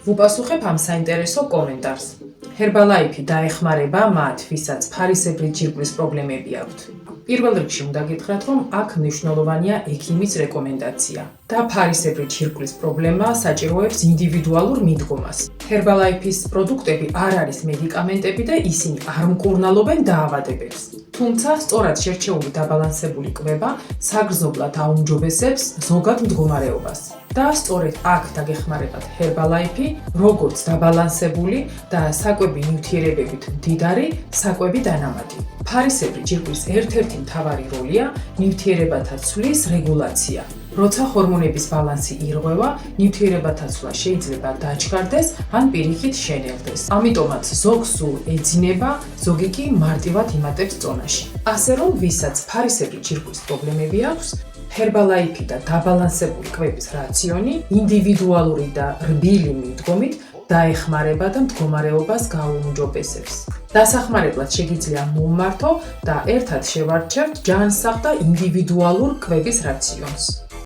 ვუპასუხებ ამ საინტერესო კომენტარს. Herbalife დაეხმარება მათ, ვისაც ფარისებრი ჯირკვლის პრობლემები აქვთ. პირველ რიგში უნდა გითხრათ, რომ აქ მნიშვნელოვანია ექიმის რეკომენდაცია და ფარისებრი ჯირკვლის პრობლემა საჭიროებს ინდივიდუალურ მიდგომას. Herbalife-ის პროდუქტები არ არის მედიკამენტები და ისინი არ მკურნალობენ დაავადებებს. თუმცა, სწორად შერჩეული დაბალანსებული კვება საგრძნობლად აუმჯობესებს ზოგად მდგომარეობას. და სწორედ აქ დაგეხმარებათ Herbalife, როგორც დაბალანსებული და საკვები ნივთიერებებით მდიდარი საკვები დანამატი. ფარისებრი ჯირკვლის ერთ-ერთი მთავარი როლია ნივთიერებათა ცვლის რეგულაცია. როცა ჰორმონების ბალანსი ირღვევა, ნივთიერებათა ცვლა შეიძლება დაჩქარდეს ან პირიქით შენელდეს. ამიტომაც ზოგს სულ ეძინება, ზოგი კი მარტივად იმატებს წონაში. ასე რომ, ვისაც ფარისებრი ჯირკვლის პრობლემები აქვს, Herbalife და დაბალანსებული კვების რაციონი ინდივიდუალური და რბილი მიდგომით დაეხმარება და მდგომარეობას გააუმჯობესებს. დასახმარებლად შეგიძლია მომმართო და ერთად შევარჩევთ ჯანსაღ და ინდივიდუალურ კვების რაციონს.